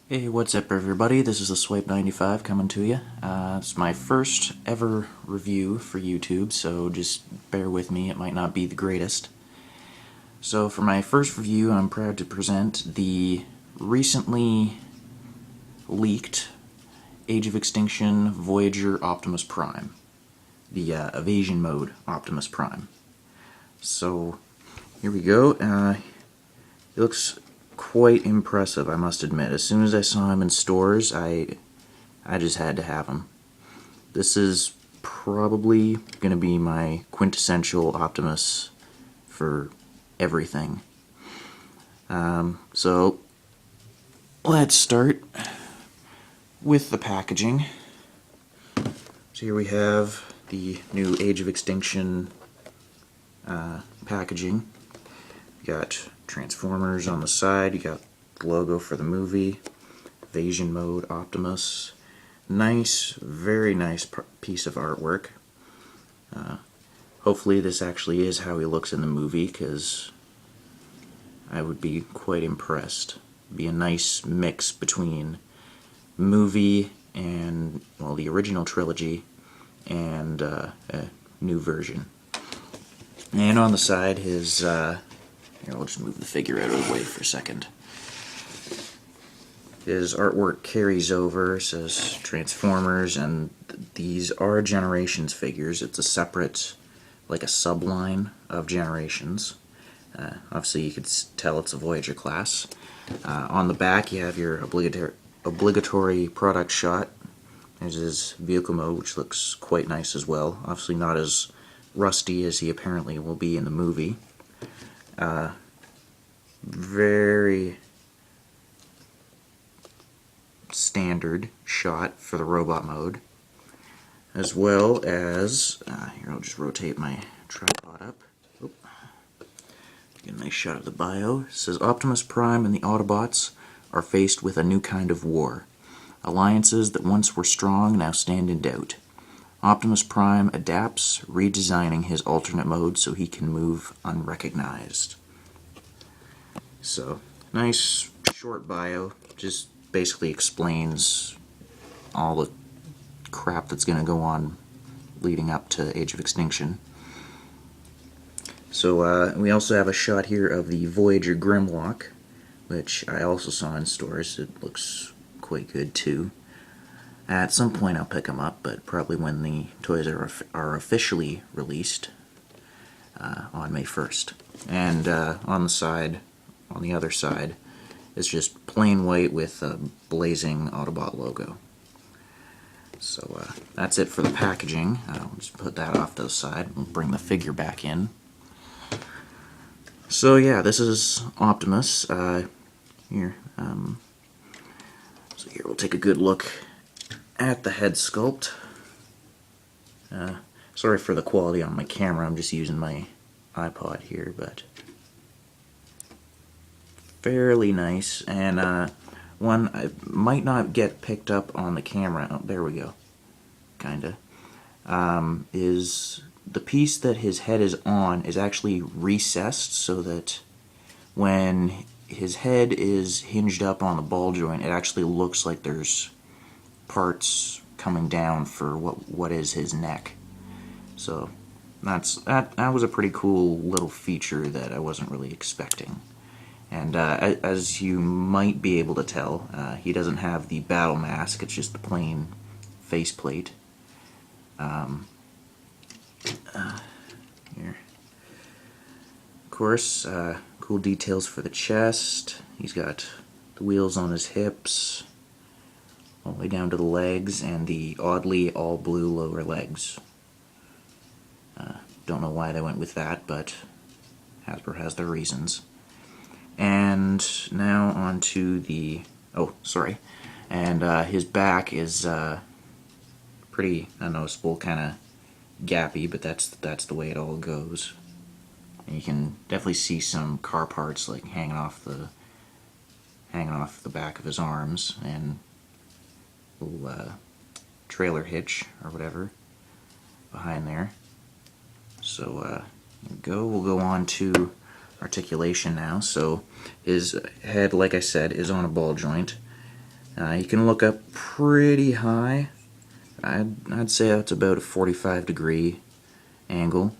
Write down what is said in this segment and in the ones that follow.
Hey, what's up everybody? This is the Swipe95 coming to you. It's my first ever review for YouTube, so just bear with me, it might not be the greatest. So for my first review, I'm proud to present the recently leaked Age of Extinction Voyager Optimus Prime. The evasion mode Optimus Prime. So here we go. It looks quite impressive, I must admit. As soon as I saw him in stores, I just had to have him. This is probably going to be my quintessential Optimus for everything. So let's start with the packaging. So here we have the new Age of Extinction packaging. You got Transformers on the side, you got the logo for the movie, Evasion Mode Optimus. Nice, very nice piece of artwork. Hopefully this actually is how he looks in the movie, because I would be quite impressed. It'd be a nice mix between movie and, well, the original trilogy and a new version. And on the side, his here, I'll just move the figure out of the way for a second. His artwork carries over, says Transformers, and these are Generations figures. It's a separate, like a subline of Generations. Obviously you could tell it's a Voyager class. On the back you have your obligatory product shot. There's his vehicle mode, which looks quite nice as well. Obviously not as rusty as he apparently will be in the movie. Very standard shot for the robot mode, as well as here, I'll just rotate my tripod up. Oop. Get a nice shot of the bio. It says Optimus Prime and the Autobots are faced with a new kind of war. Alliances that once were strong now stand in doubt. Optimus Prime adapts, redesigning his alternate mode so he can move unrecognized. So, nice short bio, just basically explains all the crap that's going to go on leading up to Age of Extinction. So, we also have a shot here of the Voyager Grimlock, which I also saw in stores. It looks quite good too. At some point I'll pick them up, but probably when the toys are officially released on May 1st. And on the other side, it's just plain white with a blazing Autobot logo. So that's it for the packaging. I'll just put that off to the side and bring the figure back in. So yeah, this is Optimus. So here we'll take a good look at the head sculpt. Sorry for the quality on my camera, I'm just using my iPod here, but fairly nice. And one I might not get picked up on the camera, oh, there we go, kinda, is the piece that his head is on is actually recessed so that when his head is hinged up on the ball joint, it actually looks like there's parts coming down for what is his neck. So that was a pretty cool little feature that I wasn't really expecting. And as you might be able to tell, he doesn't have the battle mask, it's just the plain faceplate. Here. Of course, cool details for the chest. He's got the wheels on his hips, all the way down to the legs, and the oddly all-blue lower legs. Don't know why they went with that, but Hasbro has their reasons. And now on to the... oh, sorry. And his back is pretty unnoticeable, kind of gappy, but that's the way it all goes. And you can definitely see some car parts like hanging off the back of his arms, and a little trailer hitch or whatever behind there. So we'll go on to Articulation now. So his head, like I said, is on a ball joint. You can look up pretty high. I'd say that's about a 45-degree angle.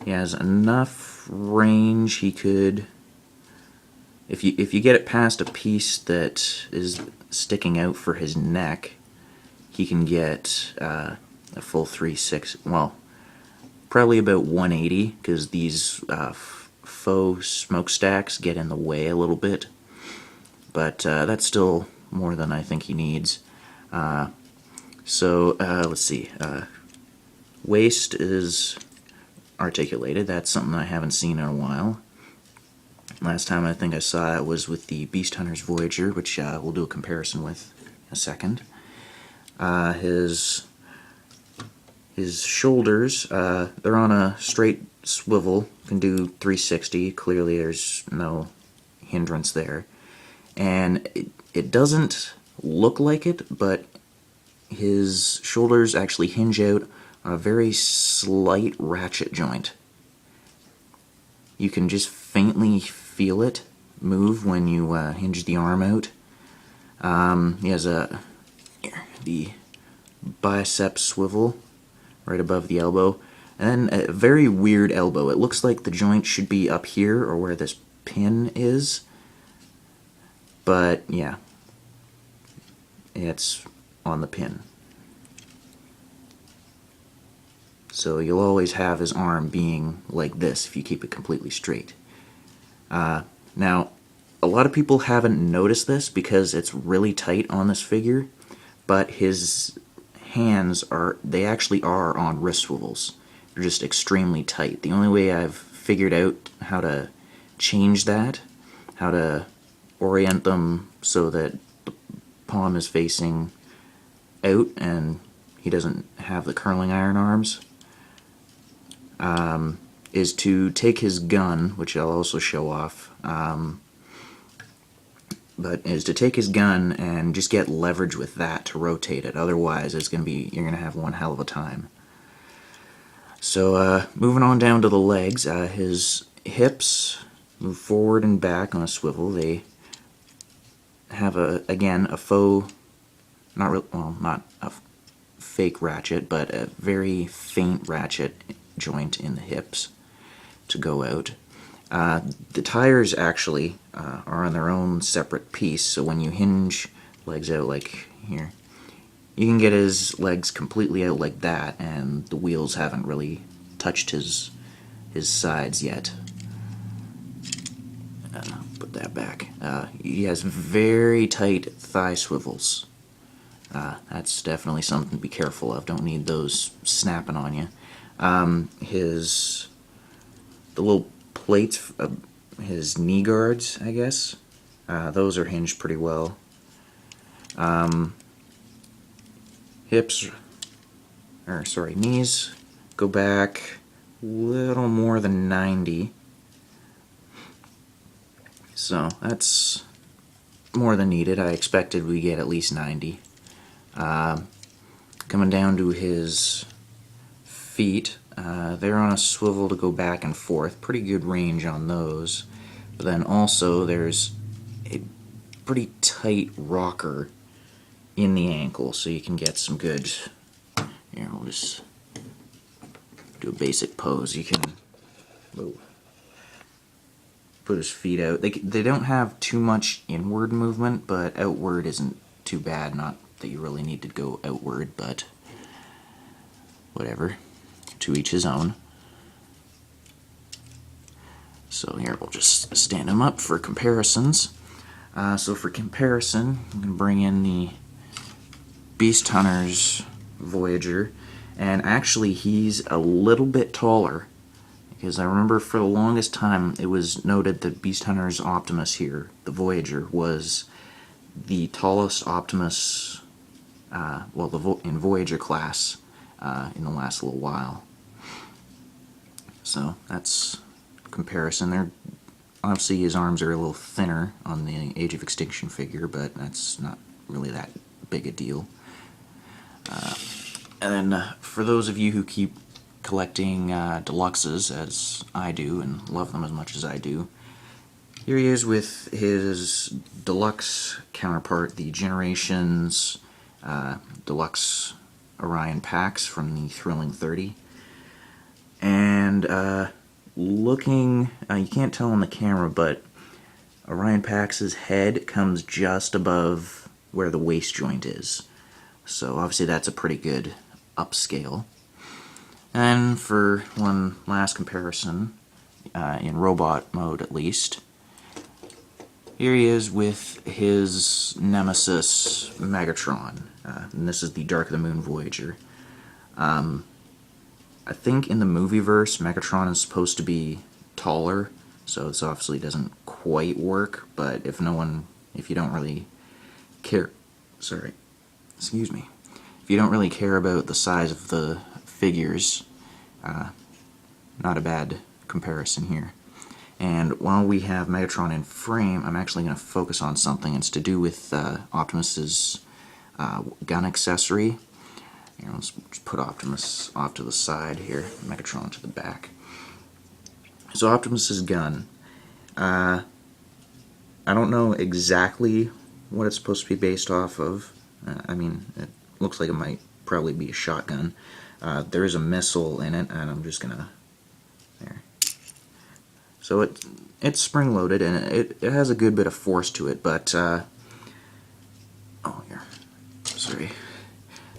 He has enough range he could, if you get it past a piece that is sticking out for his neck, he can get a full 360, well, probably about 180, because these faux smokestacks get in the way a little bit, but that's still more than I think he needs. So let's see, waist is articulated. That's something I haven't seen in a while. Last time I think I saw it was with the Beast Hunters Voyager, which we'll do a comparison with in a second. His shoulders, they're on a straight swivel, can do 360. Clearly there's no hindrance there. And it doesn't look like it, but his shoulders actually hinge out on a very slight ratchet joint. You can just faintly feel it move when you hinge the arm out. He has the bicep swivel right above the elbow, and then a very weird elbow. It looks like the joint should be up here, or where this pin is, but yeah, it's on the pin. So you'll always have his arm being like this if you keep it completely straight. Now, a lot of people haven't noticed this because it's really tight on this figure, but his hands they actually are on wrist swivels. They're just extremely tight. The only way I've figured out how to change that, how to orient them so that the palm is facing out and he doesn't have the curling iron arms, is to take his gun, which I'll also show off, but is to take his gun and just get leverage with that to rotate it. Otherwise, you're gonna have one hell of a time. So moving on down to the legs, his hips move forward and back on a swivel. They have again a faux, not a fake ratchet, but a very faint ratchet joint in the hips to go out. The tires actually are on their own separate piece, so when you hinge legs out like here, you can get his legs completely out like that, and the wheels haven't really touched his sides yet. Put that back. He has very tight thigh swivels. That's definitely something to be careful of. Don't need those snapping on you. The little plates, his knee guards, I guess, those are hinged pretty well. Knees go back a little more than 90. So that's more than needed. I expected we get at least 90. Coming down to his feet, they're on a swivel to go back and forth. Pretty good range on those. But then also there's a pretty tight rocker in the ankle, so you can get some good. Here, we'll just do a basic pose. You can put his feet out. They don't have too much inward movement, but outward isn't too bad. Not that you really need to go outward, but whatever. To each his own. So here, we'll just stand him up for comparisons. So for comparison, I'm going to bring in the Beast Hunters Voyager, and actually he's a little bit taller, because I remember for the longest time it was noted that Beast Hunters Optimus here, the Voyager, was the tallest Optimus, in Voyager class in the last little while. So that's comparison. There, obviously his arms are a little thinner on the Age of Extinction figure, but that's not really that big a deal. And then for those of you who keep collecting deluxes, as I do, and love them as much as I do, Here he is with his deluxe counterpart, the Generations Deluxe Orion packs from the Thrilling 30. And looking, you can't tell on the camera, but Orion Pax's head comes just above where the waist joint is. So obviously that's a pretty good upscale. And for one last comparison, in robot mode at least, here he is with his nemesis Megatron, and this is the Dark of the Moon Voyager. I think in the movieverse, Megatron is supposed to be taller, so this obviously doesn't quite work, but if you don't really care, if you don't really care about the size of the figures, not a bad comparison here. And while we have Megatron in frame, I'm actually going to focus on something. It's to do with Optimus's gun accessory. Here, let's just put Optimus off to the side here, Megatron to the back. So Optimus's gun, I don't know exactly what it's supposed to be based off of. I mean, it looks like it might probably be a shotgun. There is a missile in it, and I'm just gonna... there. So it's spring-loaded, and it has a good bit of force to it, but... oh, here. Sorry.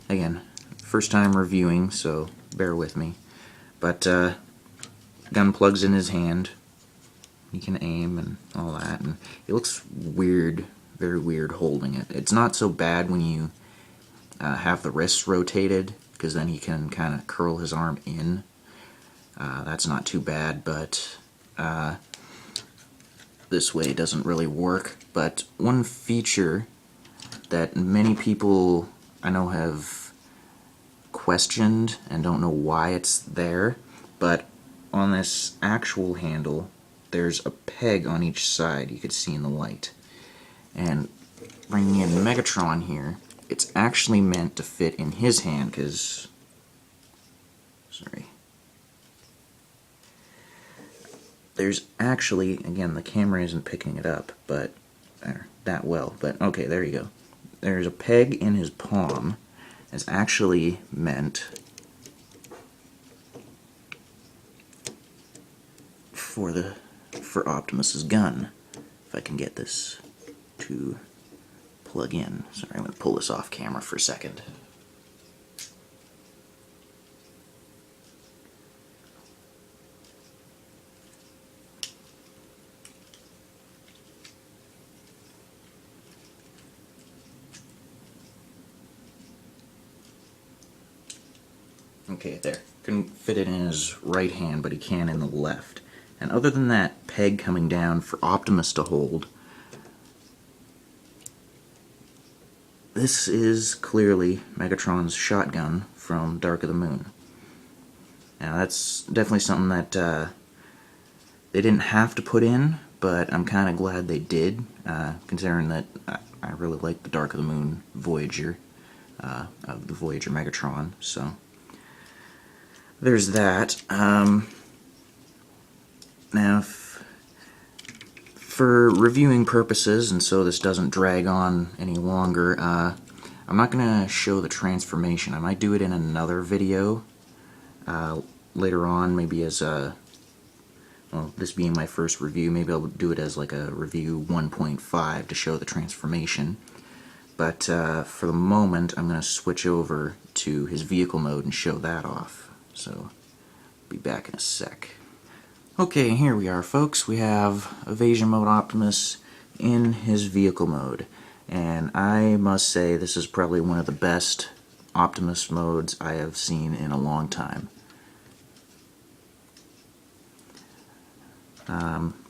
Again, first time reviewing, so bear with me. But, gun plugs in his hand. He can aim and all that, and it looks weird, very weird holding it. It's not so bad when you have the wrists rotated, because then he can kind of curl his arm in. That's not too bad, but this way it doesn't really work. But one feature that many people I know have questioned and don't know why it's there, but on this actual handle there's a peg on each side you could see in the light. And bringing in Megatron here, it's actually meant to fit in his hand, because there's actually, again, the camera isn't picking it up but that well, but okay, there you go. There's a peg in his palm. It's actually meant for Optimus's gun. If I can get this to plug in. Sorry, I'm going to pull this off camera for a second. Okay, there. Couldn't fit it in his right hand, but he can in the left. And other than that peg coming down for Optimus to hold, this is clearly Megatron's shotgun from Dark of the Moon. Now that's definitely something that they didn't have to put in, but I'm kind of glad they did, considering that I really like the Dark of the Moon Voyager, of the Voyager Megatron, so there's that. Now, for reviewing purposes, and so this doesn't drag on any longer, I'm not going to show the transformation. I might do it in another video later on, maybe as a, well, this being my first review, maybe I'll do it as like a review 1.5 to show the transformation. But for the moment, I'm going to switch over to his vehicle mode and show that off. So, I'll be back in a sec. Okay, here we are, folks. We have Evasion Mode Optimus in his vehicle mode. And I must say, this is probably one of the best Optimus modes I have seen in a long time.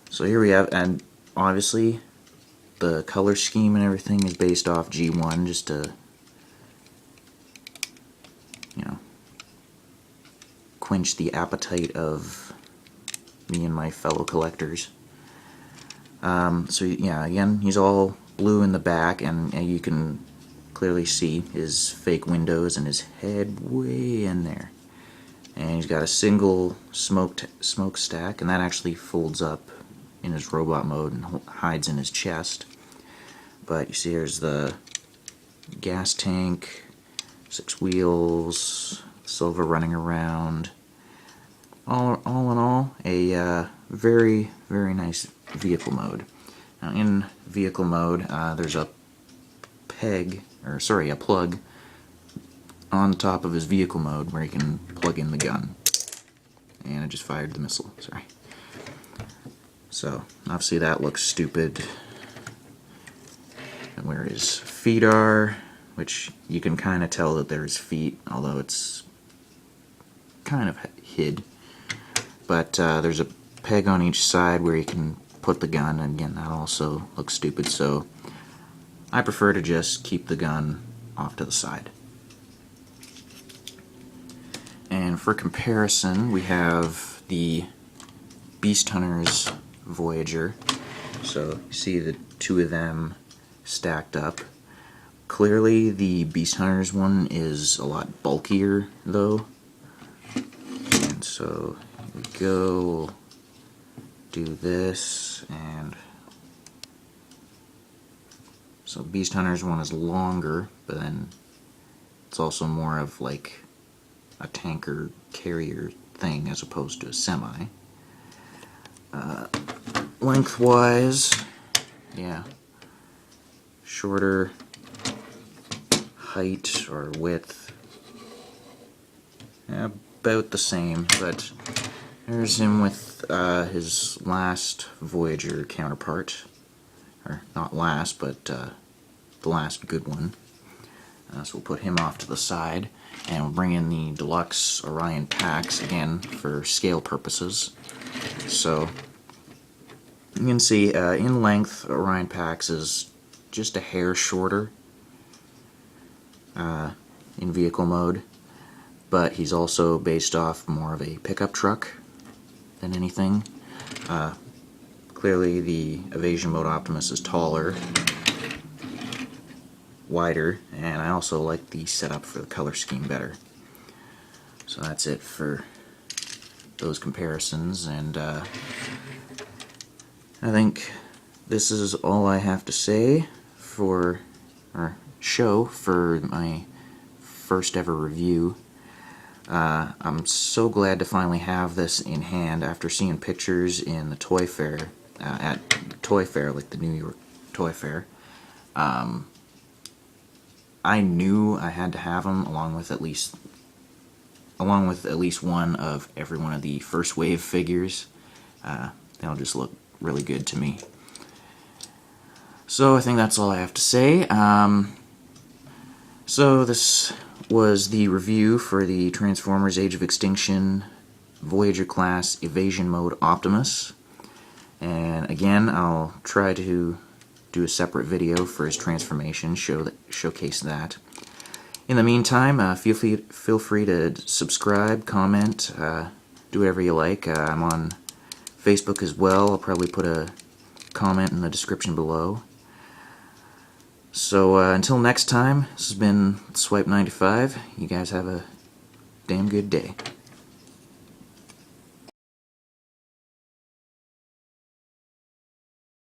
So here we have, and obviously the color scheme and everything is based off G1, just to, you know, quench the appetite of me and my fellow collectors. So yeah, again, he's all blue in the back, and you can clearly see his fake windows and his head way in there. And he's got a single smokestack, and that actually folds up in his robot mode and hides in his chest. But you see here's the gas tank, 6 wheels, Silva running around. All in all, a very, very nice vehicle mode. Now in vehicle mode, there's a plug on top of his vehicle mode where you can plug in the gun. And I just fired the missile, sorry. So, obviously that looks stupid. And where his feet are, which you can kind of tell that there's feet, although it's kind of hid. But there's a peg on each side where you can put the gun, and again, that also looks stupid, so I prefer to just keep the gun off to the side. And for comparison, we have the Beast Hunters Voyager. So you see the two of them stacked up. Clearly the Beast Hunters one is a lot bulkier though. And so here we go, we'll do this, and so Beast Hunters one is longer, but then it's also more of like a tanker carrier thing as opposed to a semi. Lengthwise, yeah, shorter height or width, yeah, about the same, but there's him with his last Voyager counterpart, or not last, but the last good one. So we'll put him off to the side, and we'll bring in the deluxe Orion packs again for scale purposes. So you can see in length, Orion Pax is just a hair shorter in vehicle mode, but he's also based off more of a pickup truck than anything. Clearly the evasion mode Optimus is taller, wider, and I also like the setup for the color scheme better. So that's it for those comparisons, and I think this is all I have to say for my first ever review. I'm so glad to finally have this in hand after seeing pictures in the toy fair, at Toy Fair, like the New York Toy Fair. I knew I had to have them along with at least one of every one of the first wave figures. They'll just look really good to me. So I think that's all I have to say. So this was the review for the Transformers Age of Extinction Voyager class Evasion Mode Optimus. And again, I'll try to do a separate video for his transformation, showcase that. In the meantime, feel free to subscribe, comment, do whatever you like. I'm on Facebook as well. I'll probably put a comment in the description below. So until next time, this has been Swipe95. You guys have a damn good day.